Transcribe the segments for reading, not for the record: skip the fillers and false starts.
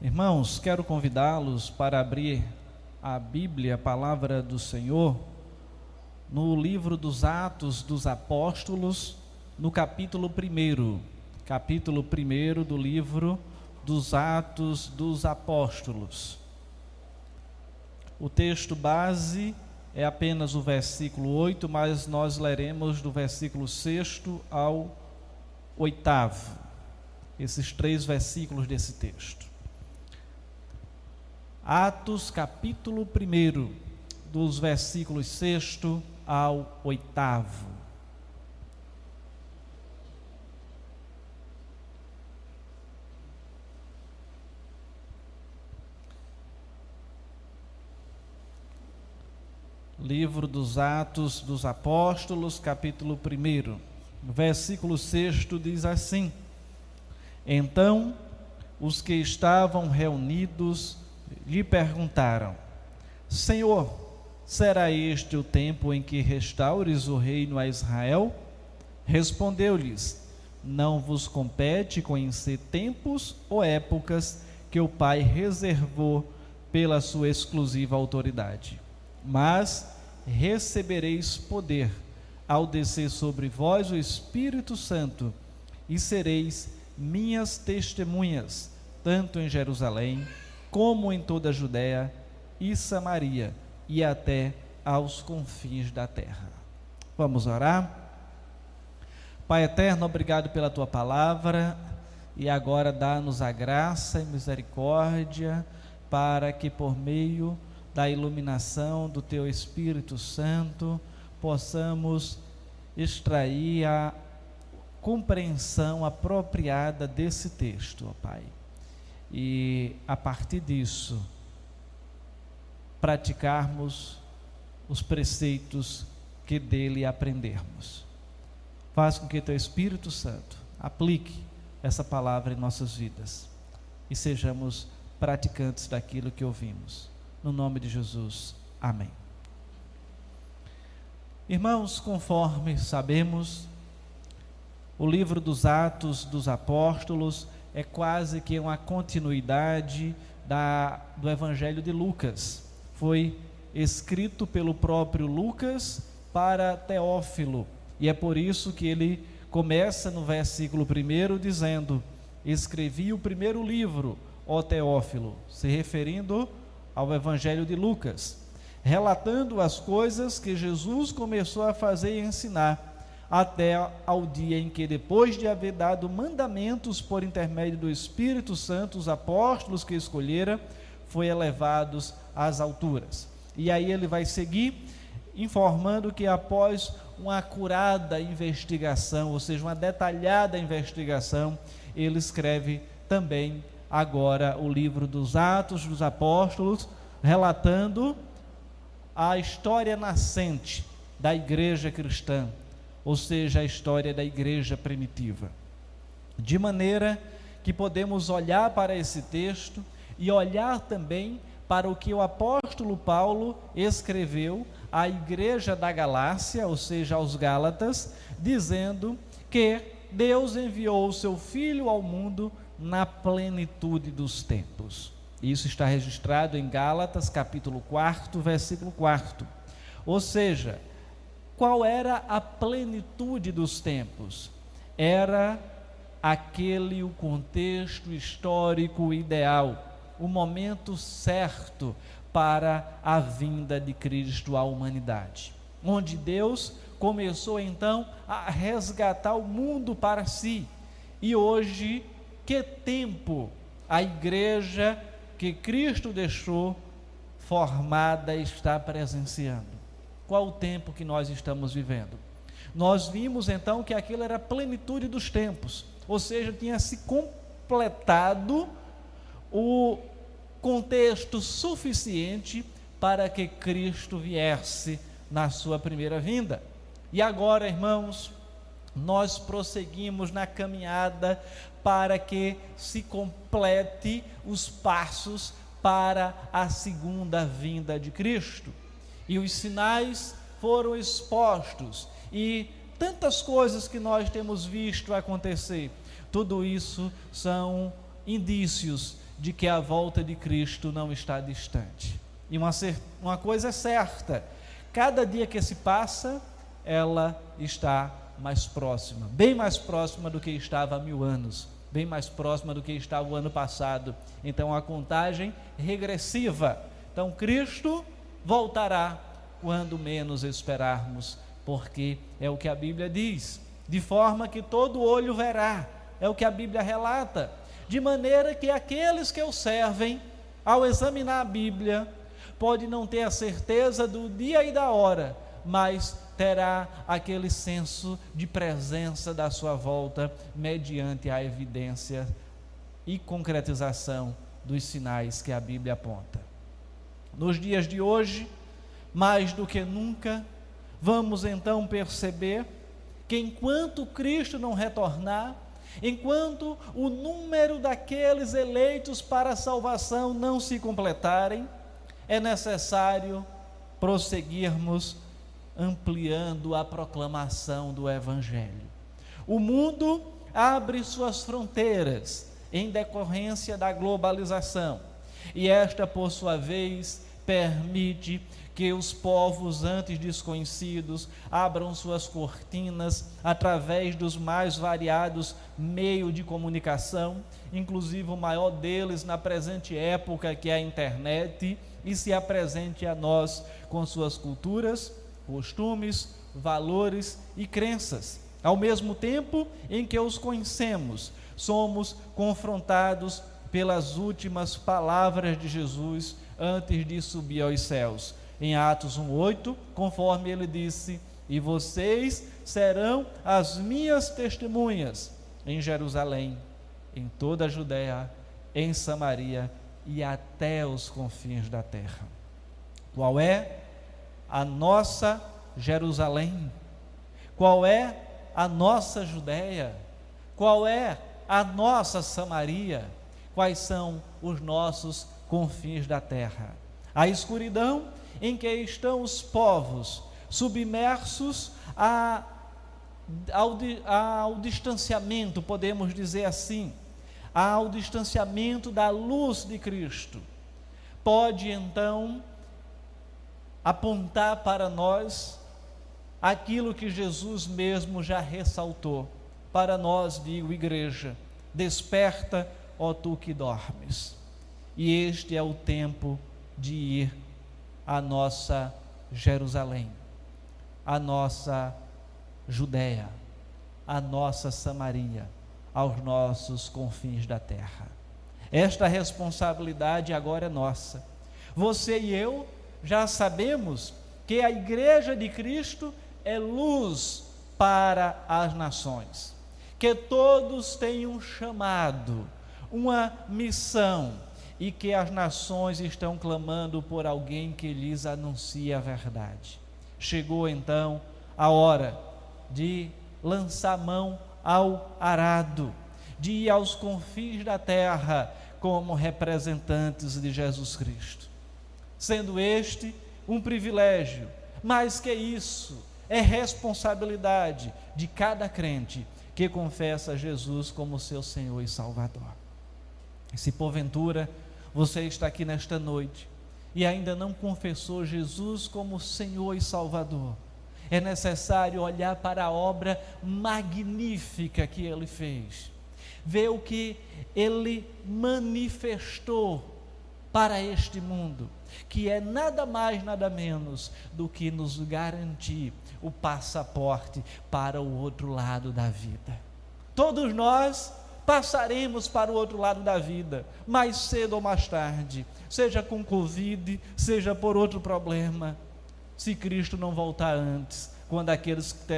Irmãos, quero convidá-los para abrir a Bíblia, a palavra do Senhor, no livro dos Atos dos Apóstolos, no capítulo 1 do livro dos Atos dos Apóstolos. O texto base é apenas o versículo 8, mas nós leremos do versículo 6 ao 8º, esses 3 versículos desse texto. Atos capítulo 1, dos versículos 6 ao 8º. Livro dos Atos dos Apóstolos, capítulo 1, versículo 6 diz assim: Então os que estavam reunidos lhe perguntaram: Senhor, será este o tempo em que restaures o reino a Israel? Respondeu-lhes: Não vos compete conhecer tempos ou épocas que o Pai reservou pela sua exclusiva autoridade. Mas recebereis poder ao descer sobre vós o Espírito Santo, e sereis minhas testemunhas, tanto em Jerusalém, como em toda a Judéia e Samaria, e até aos confins da terra. Vamos orar? Pai eterno, obrigado pela tua palavra, e agora dá-nos a graça e misericórdia, para que por meio da iluminação do teu Espírito Santo, possamos extrair a compreensão apropriada desse texto, ó Pai. E a partir disso, praticarmos os preceitos que dele aprendermos. Faz com que teu Espírito Santo aplique essa palavra em nossas vidas e sejamos praticantes daquilo que ouvimos. No nome de Jesus, amém. Irmãos, conforme sabemos, o livro dos Atos dos Apóstolos é quase que uma continuidade do Evangelho de Lucas. Foi escrito pelo próprio Lucas para Teófilo, e é por isso que ele começa no versículo 1 dizendo: Escrevi o primeiro livro, ó Teófilo, se referindo ao Evangelho de Lucas, relatando as coisas que Jesus começou a fazer e ensinar, até ao dia em que, depois de haver dado mandamentos por intermédio do Espírito Santo, os apóstolos que escolhera, foi elevados às alturas. E aí ele vai seguir informando que após uma acurada investigação, ou seja, uma detalhada investigação, ele escreve também agora o livro dos Atos dos Apóstolos, relatando a história nascente da igreja cristã, ou seja, a história da igreja primitiva. De maneira que podemos olhar para esse texto e olhar também para o que o apóstolo Paulo escreveu à igreja da Galácia, ou seja, aos Gálatas, dizendo que Deus enviou o seu Filho ao mundo na plenitude dos tempos. Isso está registrado em Gálatas, capítulo 4, versículo 4. Ou seja, qual era a plenitude dos tempos? Era aquele o contexto histórico ideal, o momento certo para a vinda de Cristo à humanidade, onde Deus começou então a resgatar o mundo para si. E hoje, que tempo a igreja que Cristo deixou formada está presenciando? Qual o tempo que nós estamos vivendo? Nós vimos então que aquilo era a plenitude dos tempos, ou seja, tinha se completado o contexto suficiente para que Cristo viesse na sua primeira vinda. E agora, irmãos, nós prosseguimos na caminhada para que se complete os passos para a segunda vinda de Cristo. E os sinais foram expostos, e tantas coisas que nós temos visto acontecer, tudo isso são indícios de que a volta de Cristo não está distante. E uma coisa é certa: cada dia que se passa, ela está mais próxima, bem mais próxima do que estava há 1000 anos, bem mais próxima do que estava o ano passado. Então, a contagem regressiva. Então, Cristo voltará quando menos esperarmos, porque é o que a Bíblia diz, de forma que todo olho verá, é o que a Bíblia relata, de maneira que aqueles que o servem, ao examinar a Bíblia, pode não ter a certeza do dia e da hora, mas terá aquele senso de presença da sua volta, mediante a evidência e concretização dos sinais que a Bíblia aponta. Nos dias de hoje, mais do que nunca, vamos então perceber que enquanto Cristo não retornar, enquanto o número daqueles eleitos para a salvação não se completarem, é necessário prosseguirmos ampliando a proclamação do Evangelho. O mundo abre suas fronteiras em decorrência da globalização, e esta, por sua vez, permite que os povos antes desconhecidos abram suas cortinas através dos mais variados meios de comunicação, inclusive o maior deles na presente época, que é a internet, e se apresente a nós com suas culturas, costumes, valores e crenças. Ao mesmo tempo em que os conhecemos, somos confrontados pelas últimas palavras de Jesus antes de subir aos céus. Em Atos 1:8, conforme ele disse: e vocês serão as minhas testemunhas em Jerusalém, em toda a Judeia, em Samaria e até os confins da terra. Qual é a nossa Jerusalém? Qual é a nossa Judeia? Qual é a nossa Samaria? Quais são os nossos confins da terra? A escuridão em que estão os povos, submersos ao distanciamento, podemos dizer assim, ao distanciamento da luz de Cristo, pode então apontar para nós aquilo que Jesus mesmo já ressaltou. Para nós, digo, igreja: desperta, ó tu que dormes. E este é o tempo de ir à nossa Jerusalém, à nossa Judeia, à nossa Samaria, aos nossos confins da terra. Esta responsabilidade agora é nossa. Você e eu já sabemos que a igreja de Cristo é luz para as nações, que todos têm um chamado, uma missão, e que as nações estão clamando por alguém que lhes anuncie a verdade. Chegou então a hora de lançar mão ao arado, de ir aos confins da terra como representantes de Jesus Cristo, sendo este um privilégio. Mais que isso, é responsabilidade de cada crente que confessa Jesus como seu Senhor e Salvador. E se porventura você está aqui nesta noite e ainda não confessou Jesus como Senhor e Salvador, é necessário olhar para a obra magnífica que Ele fez, ver o que Ele manifestou para este mundo, que é nada mais, nada menos do que nos garantir o passaporte para o outro lado da vida. Todos nós passaremos para o outro lado da vida, mais cedo ou mais tarde, seja com Covid, seja por outro problema, se Cristo não voltar antes, quando aqueles que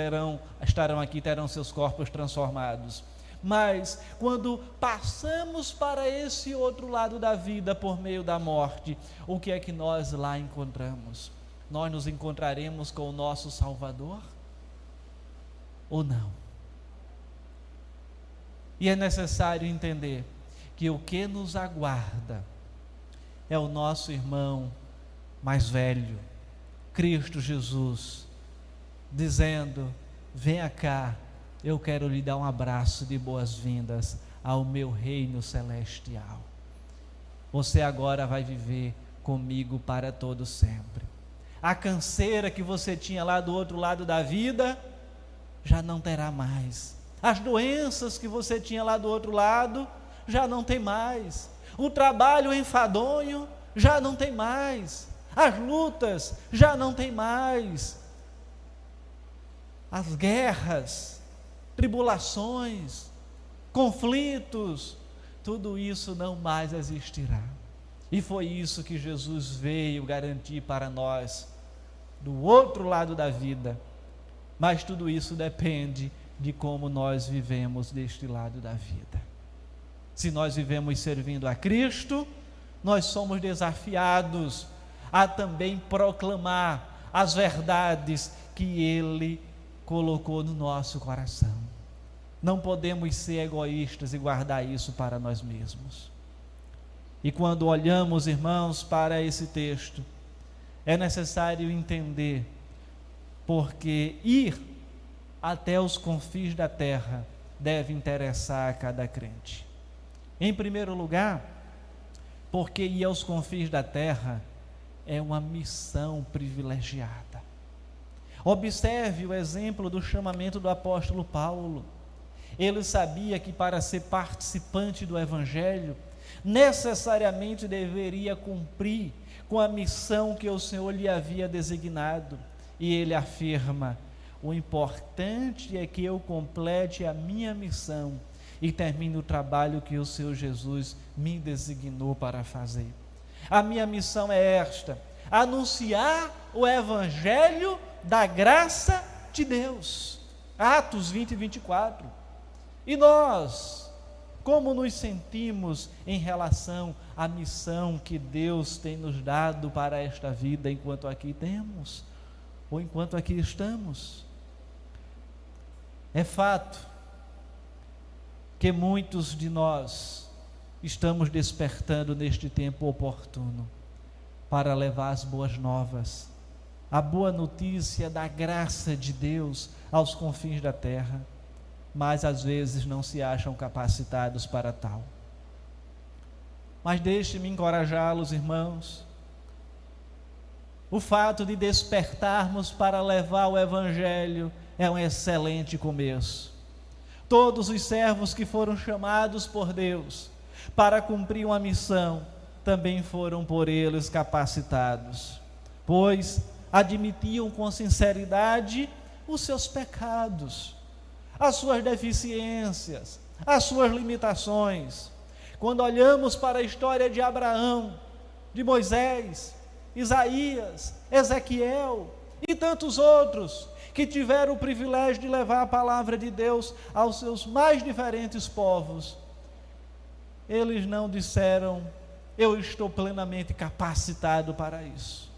estarão aqui terão seus corpos transformados. Mas quando passamos para esse outro lado da vida por meio da morte, o que é que nós lá encontramos? Nós nos encontraremos com o nosso Salvador ou não? E é necessário entender que o que nos aguarda é o nosso irmão mais velho, Cristo Jesus, dizendo: venha cá, eu quero lhe dar um abraço de boas-vindas ao meu reino celestial. você agora vai viver comigo para todo sempre. A canseira que você tinha lá do outro lado da vida, já não terá mais. As doenças que você tinha lá do outro lado, já não tem mais. O trabalho enfadonho, já não tem mais. As lutas, já não tem mais. As guerras, tribulações, conflitos, tudo isso não mais existirá. E foi isso que Jesus veio garantir para nós, do outro lado da vida. Mas tudo isso depende de como nós vivemos deste lado da vida. Se nós vivemos servindo a Cristo, nós somos desafiados a também proclamar as verdades que Ele colocou no nosso coração. Não podemos ser egoístas e guardar isso para nós mesmos. E quando olhamos, irmãos, para esse texto, é necessário entender porque ir até os confins da terra deve interessar a cada crente. Em primeiro lugar, porque ir aos confins da terra é uma missão privilegiada. Observe o exemplo do chamamento do apóstolo Paulo. Ele sabia que para ser participante do Evangelho, necessariamente deveria cumprir com a missão que o Senhor lhe havia designado. E ele afirma: o importante é que eu complete a minha missão e termine o trabalho que o Senhor Jesus me designou para fazer. A minha missão é esta: anunciar o Evangelho da graça de Deus. Atos 20 e 24. E nós, como nos sentimos em relação à missão que Deus tem nos dado para esta vida enquanto aqui temos, ou enquanto aqui estamos? É fato que muitos de nós estamos despertando neste tempo oportuno para levar as boas novas, a boa notícia da graça de Deus aos confins da terra, mas às vezes não se acham capacitados para tal. Mas deixe-me encorajá-los, irmãos. O fato de despertarmos para levar o Evangelho é um excelente começo. Todos os servos que foram chamados por Deus para cumprir uma missão, também foram por eles capacitados, pois admitiam com sinceridade os seus pecados, as suas deficiências, as suas limitações. Quando olhamos para a história de Abraão, de Moisés, Isaías, Ezequiel e tantos outros que tiveram o privilégio de levar a palavra de Deus aos seus mais diferentes povos, eles não disseram: eu estou plenamente capacitado para isso.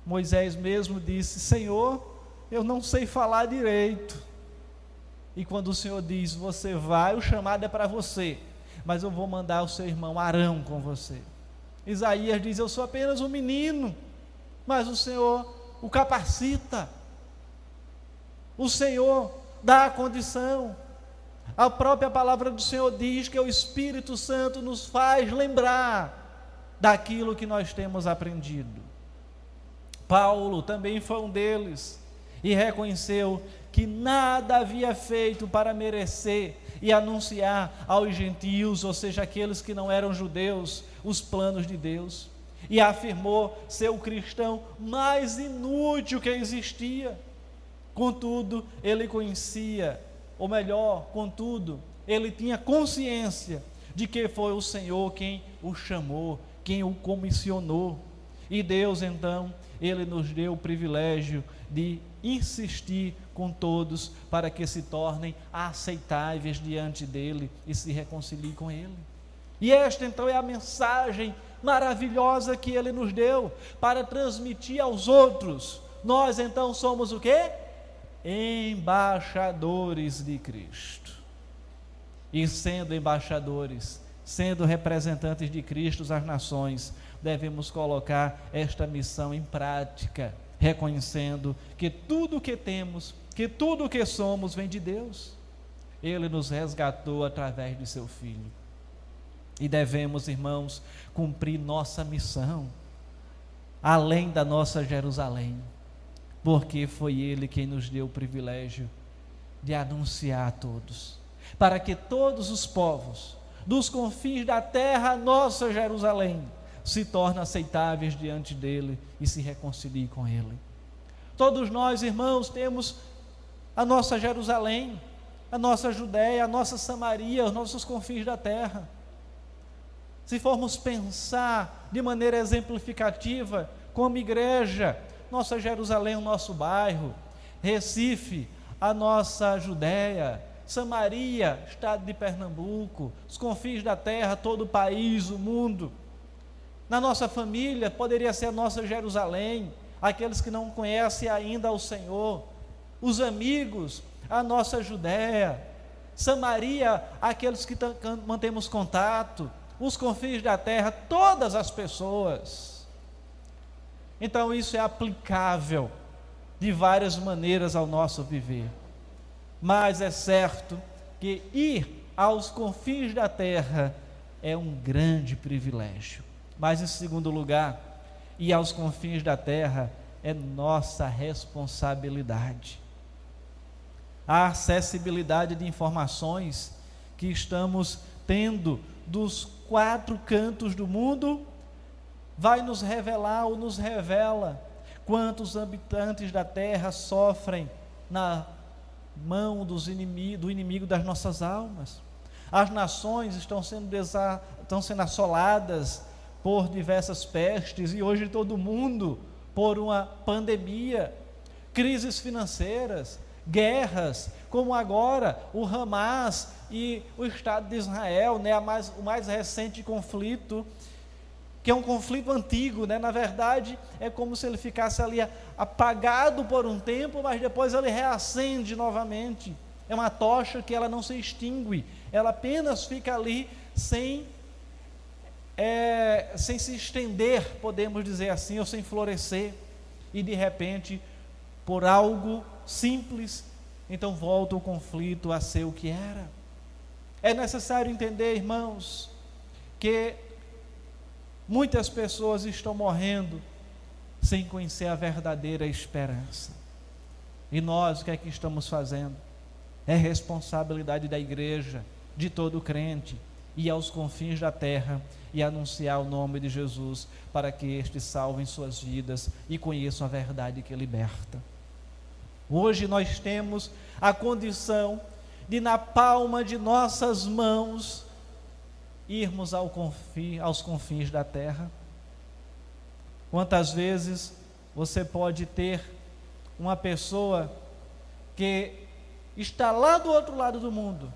Moisés mesmo disse: Senhor, eu não sei falar direito. E quando o Senhor diz: você vai, o chamado é para você, mas eu vou mandar o seu irmão Arão com você. Isaías diz: eu sou apenas um menino, mas o Senhor o capacita, o Senhor dá a condição. A própria palavra do Senhor diz que o Espírito Santo nos faz lembrar daquilo que nós temos aprendido. Paulo também foi um deles e reconheceu que nada havia feito para merecer e anunciar aos gentios, ou seja, aqueles que não eram judeus, os planos de Deus, e afirmou ser o cristão mais inútil que existia. Contudo, ele conhecia, ou melhor, contudo, ele tinha consciência de que foi o Senhor quem o chamou, quem o comissionou. E Deus, então, Ele nos deu o privilégio de insistir com todos para que se tornem aceitáveis diante dEle e se reconciliem com Ele. E esta, então, é a mensagem maravilhosa que Ele nos deu para transmitir aos outros. Nós, então, somos o quê? Embaixadores de Cristo. E sendo embaixadores, sendo representantes de Cristo às nações, devemos colocar esta missão em prática, reconhecendo que tudo o que temos, que tudo o que somos vem de Deus. Ele nos resgatou através de seu Filho. E devemos, irmãos, cumprir nossa missão, além da nossa Jerusalém, porque foi Ele quem nos deu o privilégio de anunciar a todos, para que todos os povos, dos confins da terra, a nossa Jerusalém, se tornem aceitáveis diante dEle e se reconciliem com Ele. Todos nós, irmãos, temos a nossa Jerusalém, a nossa Judéia, a nossa Samaria, os nossos confins da terra. Se formos pensar de maneira exemplificativa, como igreja, nossa Jerusalém, o nosso bairro, Recife, a nossa Judéia, Samaria, estado de Pernambuco, os confins da terra, todo o país, o mundo. Na nossa família, poderia ser a nossa Jerusalém, aqueles que não conhecem ainda o Senhor, os amigos, a nossa Judéia, Samaria, aqueles que mantemos contato, os confins da terra, todas as pessoas. Então isso é aplicável de várias maneiras ao nosso viver, mas é certo que ir aos confins da terra é um grande privilégio. Mas em segundo lugar, ir aos confins da terra é nossa responsabilidade. A acessibilidade de informações que estamos tendo dos 4 cantos do mundo vai nos revelar ou nos revela quantos habitantes da terra sofrem na mão do inimigo das nossas almas. As nações estão sendo assoladas por diversas pestes, e hoje todo mundo por uma pandemia, crises financeiras, guerras, como agora o Hamas e o Estado de Israel, né, o mais recente conflito, que é um conflito antigo, né? Na verdade é como se ele ficasse ali apagado por um tempo, mas depois ele reacende novamente. É uma tocha que ela não se extingue, ela apenas fica ali sem se estender, podemos dizer assim, ou sem florescer, e de repente, por algo simples, então volta o conflito a ser o que era. É necessário entender, irmãos, que muitas pessoas estão morrendo sem conhecer a verdadeira esperança. E nós, o que é que estamos fazendo? É responsabilidade da igreja, de todo crente, ir aos confins da terra e anunciar o nome de Jesus, para que estes salvem suas vidas e conheçam a verdade que liberta. Hoje nós temos a condição de, na palma de nossas mãos, irmos aos confins da terra. Quantas vezes você pode ter uma pessoa que está lá do outro lado do mundo,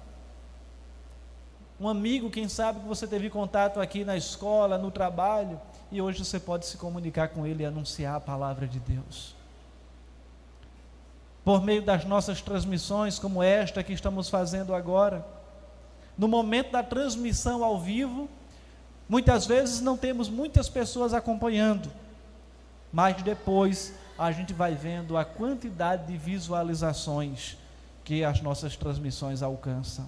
um amigo, quem sabe, que você teve contato aqui na escola, no trabalho, e hoje você pode se comunicar com ele e anunciar a palavra de Deus. Por meio das nossas transmissões, como esta que estamos fazendo agora, no momento da transmissão ao vivo, muitas vezes não temos muitas pessoas acompanhando, mas depois a gente vai vendo a quantidade de visualizações que as nossas transmissões alcançam.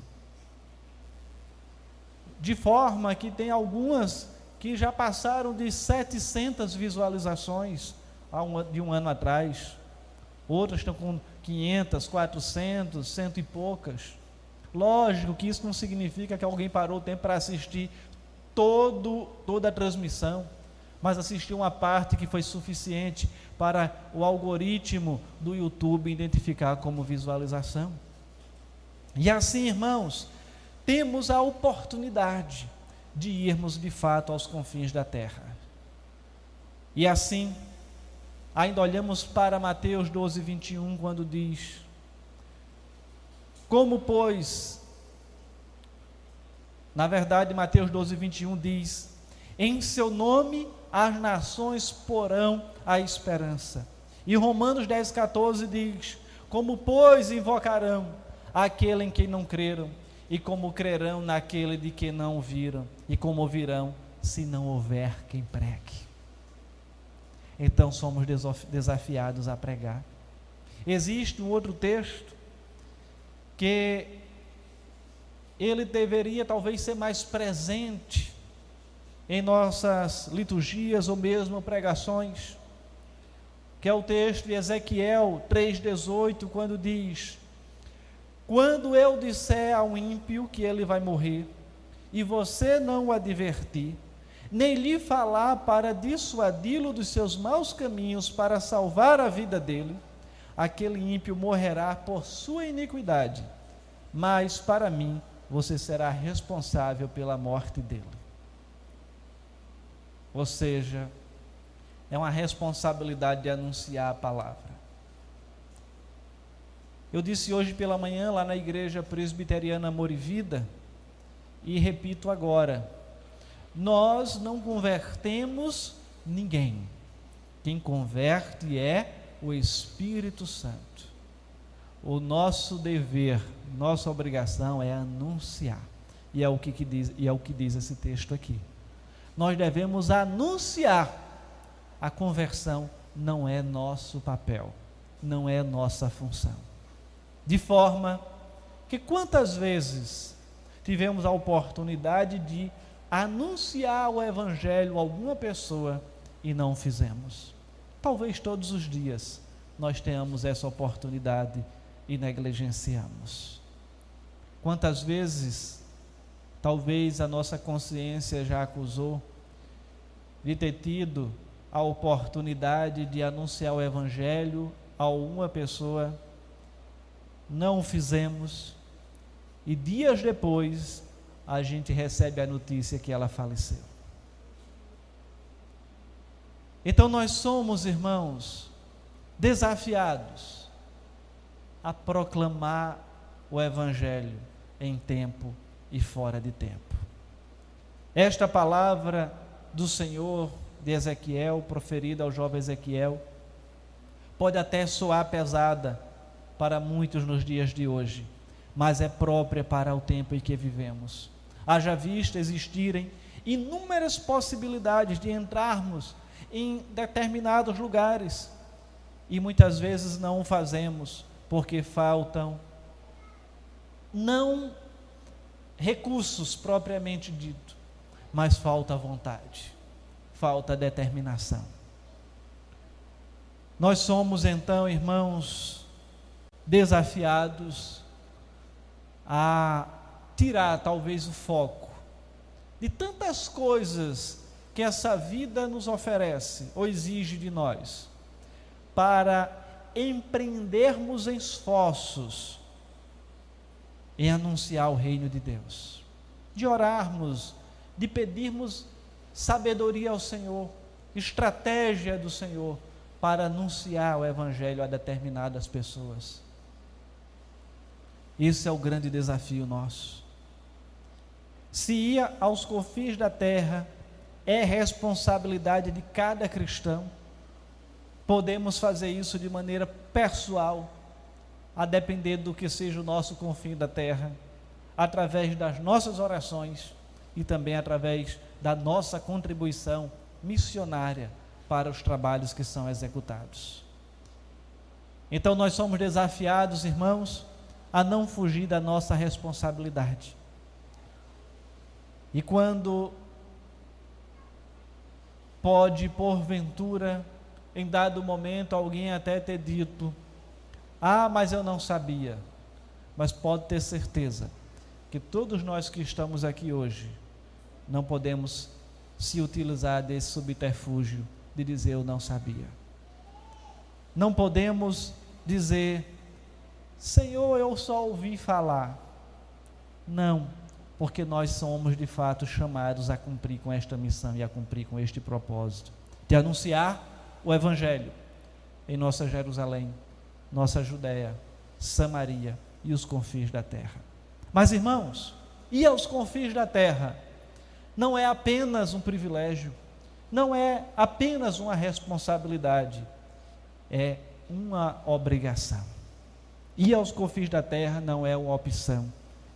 De forma que tem algumas que já passaram de 700 visualizações de um ano atrás, outras estão com 500, 400, cento e poucas. Lógico que isso não significa que alguém parou o tempo para assistir toda a transmissão, mas assistiu uma parte que foi suficiente para o algoritmo do YouTube identificar como visualização. E assim, irmãos, temos a oportunidade de irmos de fato aos confins da terra. E assim, ainda olhamos para Mateus 12, 21, quando diz: como, pois, na verdade, Mateus 12, 21 diz: em seu nome as nações porão a esperança. E Romanos 10, 14 diz: como, pois, invocarão aquele em quem não creram, e como crerão naquele de que não ouviram, e como ouvirão se não houver quem pregue. Então somos desafiados a pregar. Existe um outro texto que ele deveria talvez ser mais presente em nossas liturgias ou mesmo pregações, que é o texto de Ezequiel 3,18, quando diz: quando eu disser ao ímpio que ele vai morrer, e você não o advertir, nem lhe falar para dissuadi-lo dos seus maus caminhos, para salvar a vida dele, aquele ímpio morrerá por sua iniquidade, mas para mim você será responsável pela morte dele. Ou seja, é uma responsabilidade de anunciar a palavra. Eu disse hoje pela manhã lá na igreja presbiteriana Amor e Vida, e repito agora: nós não convertemos ninguém. Quem converte é o Espírito Santo. O nosso dever, nossa obrigação é anunciar. E é o que diz esse texto aqui. Nós devemos anunciar. A conversão não é nosso papel, não é nossa função. De forma que quantas vezes tivemos a oportunidade de anunciar o Evangelho a alguma pessoa e não fizemos? Talvez todos os dias nós tenhamos essa oportunidade e negligenciamos. Quantas vezes, talvez a nossa consciência já acusou de ter tido a oportunidade de anunciar o Evangelho a alguma pessoa, não o fizemos, e dias depois a gente recebe a notícia que ela faleceu. Então nós somos, irmãos, desafiados a proclamar o Evangelho em tempo e fora de tempo. Esta palavra do Senhor de Ezequiel, proferida ao jovem Ezequiel, pode até soar pesada para muitos nos dias de hoje, mas é própria para o tempo em que vivemos. Haja vista existirem inúmeras possibilidades de entrarmos em determinados lugares, e muitas vezes não o fazemos, porque faltam não recursos propriamente dito, mas falta vontade, falta determinação. Nós somos então, irmãos, desafiados a tirar talvez o foco de tantas coisas que essa vida nos oferece ou exige de nós, para empreendermos esforços em anunciar o reino de Deus, de orarmos, de pedirmos sabedoria ao Senhor, estratégia do Senhor para anunciar o Evangelho a determinadas pessoas. Esse é o grande desafio nosso. Se ir aos confins da terra é responsabilidade de cada cristão, podemos fazer isso de maneira pessoal, a depender do que seja o nosso confim da terra, através das nossas orações e também através da nossa contribuição missionária para os trabalhos que são executados. Então nós somos desafiados, irmãos, a não fugir da nossa responsabilidade. E quando pode, porventura, em dado momento, alguém até ter dito: ah, mas eu não sabia. Mas pode ter certeza que todos nós que estamos aqui hoje não podemos se utilizar desse subterfúgio de dizer eu não sabia. Não podemos dizer: Senhor, eu só ouvi falar. Não, porque nós somos de fato chamados a cumprir com esta missão e a cumprir com este propósito, de anunciar o Evangelho em nossa Jerusalém, nossa Judeia, Samaria e os confins da terra. Mas, irmãos, ir aos confins da terra não é apenas um privilégio, não é apenas uma responsabilidade, é uma obrigação. Ir aos confins da terra não é uma opção,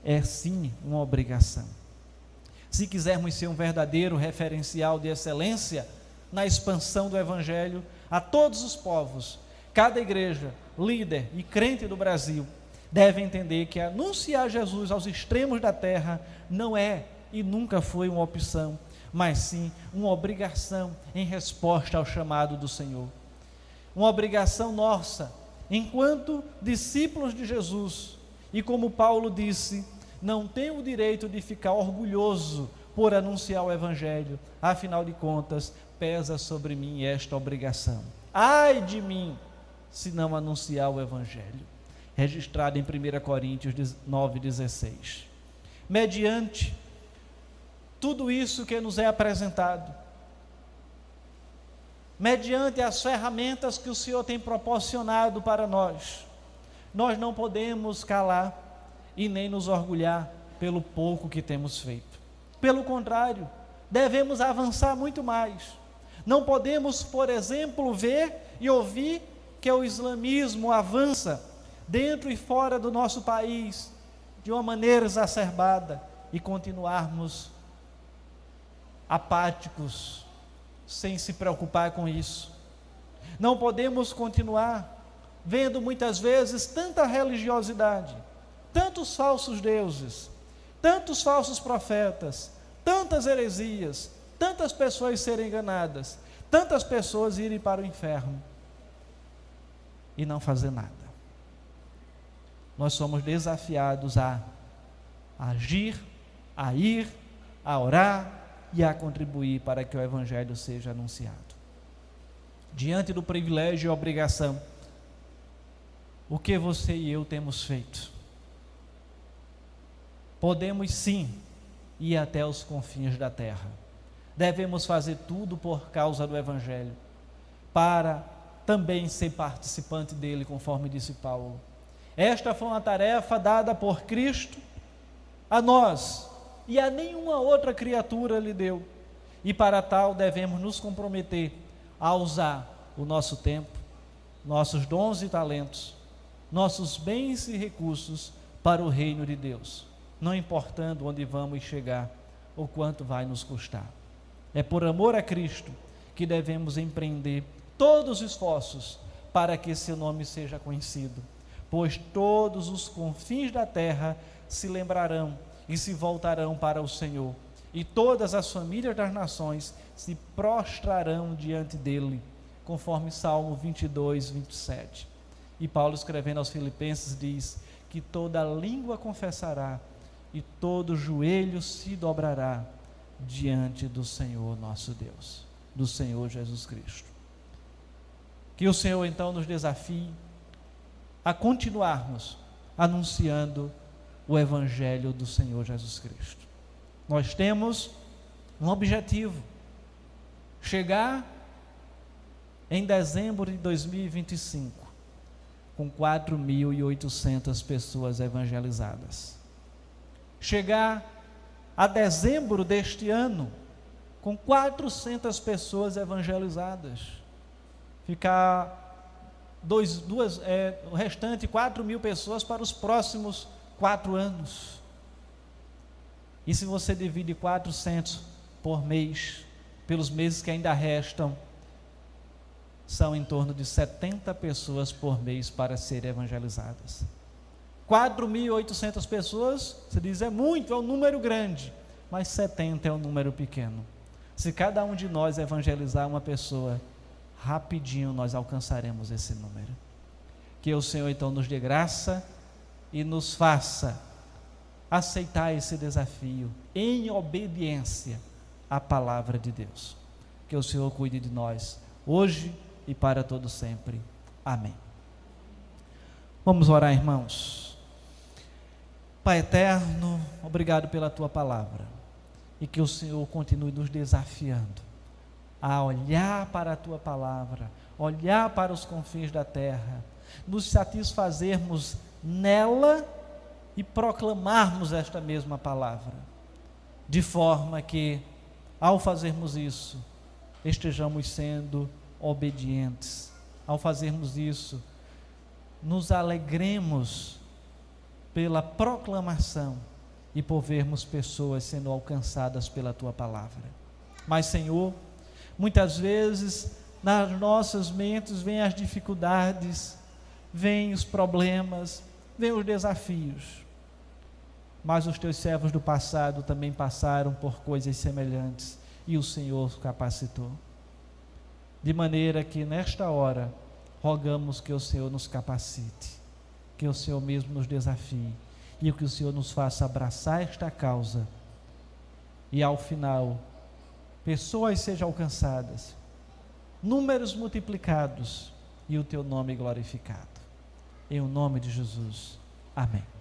é sim uma obrigação. Se quisermos ser um verdadeiro referencial de excelência na expansão do Evangelho a todos os povos, cada igreja, líder e crente do Brasil deve entender que anunciar Jesus aos extremos da terra não é e nunca foi uma opção, mas sim uma obrigação em resposta ao chamado do Senhor. Uma obrigação nossa, enquanto discípulos de Jesus, e como Paulo disse, não tenho o direito de ficar orgulhoso por anunciar o Evangelho, afinal de contas, pesa sobre mim esta obrigação. Ai de mim, se não anunciar o Evangelho, registrado em 1 Coríntios 9,16. Mediante tudo isso que nos é apresentado, mediante as ferramentas que o Senhor tem proporcionado para nós, nós não podemos calar e nem nos orgulhar pelo pouco que temos feito. Pelo contrário, devemos avançar muito mais. Não podemos, por exemplo, ver e ouvir que o islamismo avança dentro e fora do nosso país de uma maneira exacerbada e continuarmos apáticos, sem se preocupar com isso. Não podemos continuar vendo muitas vezes tanta religiosidade, tantos falsos deuses, tantos falsos profetas, tantas heresias, tantas pessoas serem enganadas, tantas pessoas irem para o inferno e não fazer nada. Nós somos desafiados a agir, a ir, a orar e a contribuir para que o Evangelho seja anunciado. Diante do privilégio e obrigação, o que você e eu temos feito? Podemos sim ir até os confins da terra. Devemos fazer tudo por causa do Evangelho, para também ser participante dele, conforme disse Paulo. Esta foi uma tarefa dada por Cristo a nós, e a nenhuma outra criatura lhe deu. E para tal devemos nos comprometer a usar o nosso tempo, nossos dons e talentos, nossos bens e recursos para o reino de Deus, não importando onde vamos chegar ou quanto vai nos custar. É por amor a Cristo que devemos empreender todos os esforços para que seu nome seja conhecido, pois todos os confins da terra se lembrarão e se voltarão para o Senhor, e todas as famílias das nações se prostrarão diante dele, conforme Salmo 22, 27. E Paulo, escrevendo aos Filipenses, diz que toda língua confessará e todo joelho se dobrará diante do Senhor nosso Deus, do Senhor Jesus Cristo. Que o Senhor então nos desafie a continuarmos anunciando o Evangelho do Senhor Jesus Cristo. Nós temos um objetivo: chegar em dezembro de 2025 com 4.800 pessoas evangelizadas. Chegar a dezembro deste ano com 400 pessoas evangelizadas. Ficar o restante 4.000 pessoas para os próximos 4 anos. E se você divide 400 por mês, pelos meses que ainda restam, são em torno de 70 pessoas por mês para serem evangelizadas. 4.800 pessoas, você diz, é muito, é um número grande, mas 70 é um número pequeno. Se cada um de nós evangelizar uma pessoa, rapidinho nós alcançaremos esse número. Que o Senhor então nos dê graça e nos faça aceitar esse desafio em obediência à palavra de Deus. Que o Senhor cuide de nós, hoje e para todo sempre. Amém. Vamos orar, irmãos. Pai eterno, obrigado pela Tua palavra, e que o Senhor continue nos desafiando a olhar para a Tua palavra, olhar para os confins da terra, nos satisfazermos nela e proclamarmos esta mesma palavra, de forma que, ao fazermos isso, estejamos sendo obedientes. Ao fazermos isso, nos alegremos pela proclamação e por vermos pessoas sendo alcançadas pela Tua palavra. Mas, Senhor, muitas vezes nas nossas mentes vêm as dificuldades, vêm os problemas, vêm os desafios. Mas os Teus servos do passado também passaram por coisas semelhantes e o Senhor os capacitou. De maneira que nesta hora rogamos que o Senhor nos capacite, que o Senhor mesmo nos desafie e que o Senhor nos faça abraçar esta causa e ao final pessoas sejam alcançadas, números multiplicados e o teu nome glorificado. Em o nome de Jesus. Amém.